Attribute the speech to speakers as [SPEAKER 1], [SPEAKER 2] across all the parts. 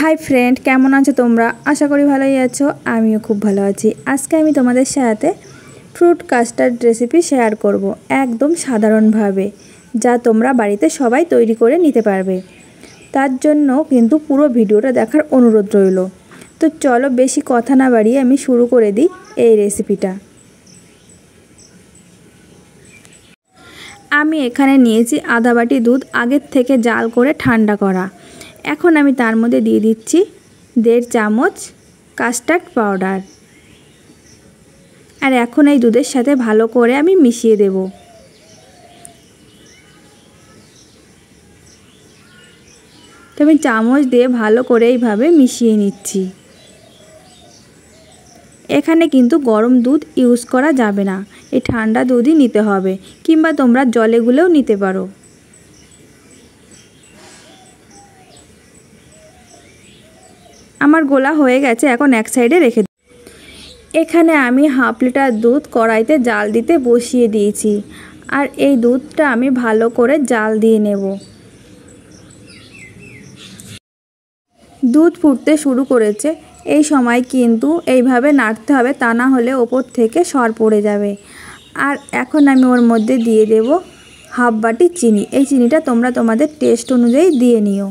[SPEAKER 1] Hi friend, কেমন আছো তোমরা? আশা করি ভালোই আছো। আমিও খুব ভালো আছি। আজকে আমি তোমাদের সাথে ফ্রুট কাস্টার্ড রেসিপি শেয়ার করব, একদম সাধারণভাবে, যা তোমরা বাড়িতে সবাই তৈরি করে নিতে পারবে। তার জন্য কিন্তু পুরো ভিডিওটা দেখার অনুরোধ রইল। তো চলো বেশি কথা না বাড়িয়ে আমি শুরু করে দিই এই রেসিপিটা। আমি এখানে নিয়েছি আধা বাটি দুধ, আগের থেকে জাল করে ঠান্ডা করা। এখন আমি তার মধ্যে দিয়ে দিচ্ছি 1.5 চামচ কাস্টার্ড পাউডার। আর এখন এই দুধের সাথে ভালো করে আমি মিশিয়ে দেব। তো আমি চামচ দিয়ে ভালো করে এইভাবে মিশিয়ে নিচ্ছি। এখানে কিন্তু গরম দুধ ইউজ করা যাবে না, এই ঠান্ডা দুধই নিতে হবে, কিংবা তোমরা জলে গুলেও নিতে পারো। আমার গোলা হয়ে গেছে, এখন এক সাইডে রেখে দিই। এখানে আমি হাফ লিটার দুধ কড়াইতে জাল দিতে বসিয়ে দিয়েছি, আর এই দুধটা আমি ভালো করে জাল দিয়ে নেব। দুধ ফুটতে শুরু করেছে, এই সময় কিন্তু এইভাবে নাড়তে হবে, তা না হলে ওপর থেকে সর পড়ে যাবে। আর এখন আমি ওর মধ্যে দিয়ে দেব হাফ বাটি চিনি। এই চিনিটা তোমরা তোমাদের টেস্ট অনুযায়ী দিয়ে নিও।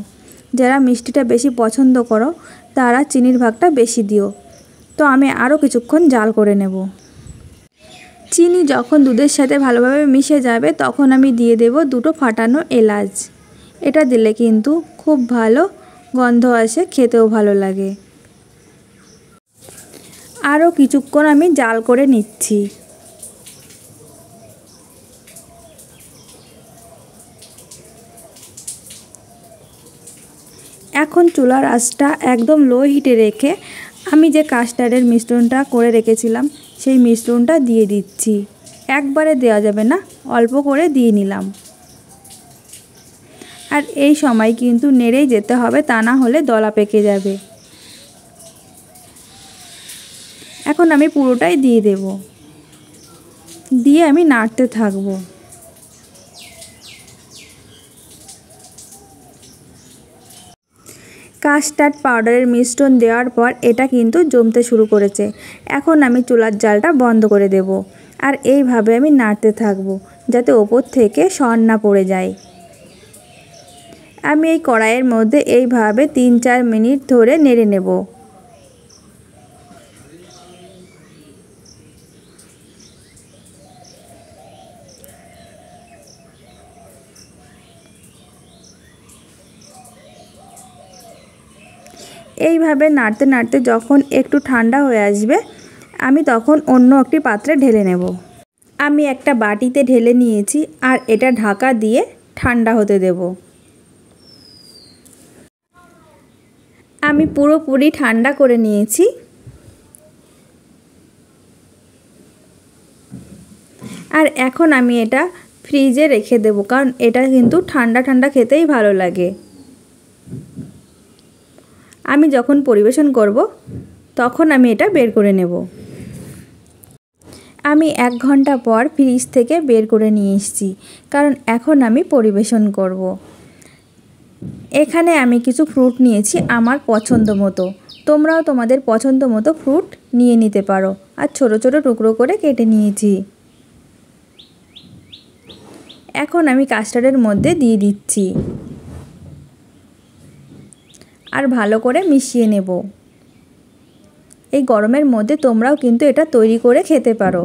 [SPEAKER 1] যারা মিষ্টিটা বেশি পছন্দ করো তারা চিনির ভাগটা বেশি দিও। তো আমি আরও কিছুক্ষণ জাল করে নেব। চিনি যখন দুধের সাথে ভালোভাবে মিশে যাবে তখন আমি দিয়ে দেব 2টো ফাটানো এলাচ। এটা দিলে কিন্তু খুব ভালো গন্ধ আসে, খেতেও ভালো লাগে। আরও কিছুক্ষণ আমি জাল করে নিচ্ছি। এখন চুলার আঁচটা একদম লো হিটে রেখে আমি যে কাস্টার্ডের মিশ্রণটা করে রেখেছিলাম সেই মিশ্রণটা দিয়ে দিচ্ছি। একবারে দেওয়া যাবে না, অল্প করে দিয়ে নিলাম। আর এই সময় কিন্তু নেড়েই যেতে হবে, তা না হলে দলা পেকে যাবে। এখন আমি পুরোটাই দিয়ে দেব, দিয়ে আমি নাড়তে থাকবো। কাস্টার্ড পাউডারের মিশ্রণ দেওয়ার পর এটা কিন্তু জমতে শুরু করেছে। এখন আমি চুলার জালটা বন্ধ করে দেব, আর এইভাবে আমি নাড়তে থাকবো যাতে ওপর থেকে সর না পড়ে যায়। আমি এই কড়াইয়ের মধ্যে এইভাবে 3-4 মিনিট ধরে নেড়ে নেব। এইভাবে নাড়তে নাড়তে যখন একটু ঠান্ডা হয়ে আসবে আমি তখন অন্য একটি পাত্রে ঢেলে নেব। আমি একটা বাটিতে ঢেলে নিয়েছি, আর এটা ঢাকা দিয়ে ঠান্ডা হতে দেব। আমি পুরোপুরি ঠান্ডা করে নিয়েছি। আর এখন আমি এটা ফ্রিজে রেখে দেব, কারণ এটা কিন্তু ঠান্ডা ঠান্ডা খেতেই ভালো লাগে। আমি যখন পরিবেশন করব তখন আমি এটা বের করে নেব। আমি 1 ঘন্টা পর ফ্রিজ থেকে বের করে নিয়ে এসেছি, কারণ এখন আমি পরিবেশন করব। এখানে আমি কিছু ফ্রুট নিয়েছি আমার পছন্দ মতো। তোমরাও তোমাদের পছন্দ মতো ফ্রুট নিয়ে নিতে পারো। আর ছোট ছোট টুকরো করে কেটে নিয়েছি। এখন আমি কাস্টার্ডের মধ্যে দিয়ে দিচ্ছি, আর ভালো করে মিশিয়ে নেব। এই গরমের মধ্যে তোমরাও কিন্তু এটা তৈরি করে খেতে পারো।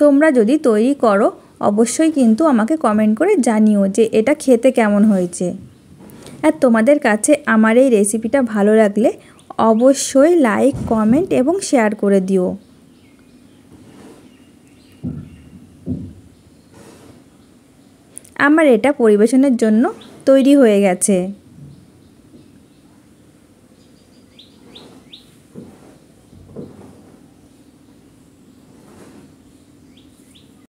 [SPEAKER 1] তোমরা যদি তৈরি করো অবশ্যই কিন্তু আমাকে কমেন্ট করে জানিও যে এটা খেতে কেমন হয়েছে। আর তোমাদের কাছে আমার এই রেসিপিটা ভালো লাগলে অবশ্যই লাইক, কমেন্ট এবং শেয়ার করে দিও। আমার এটা পরিবেশনের জন্য তৈরি হয়ে গেছে।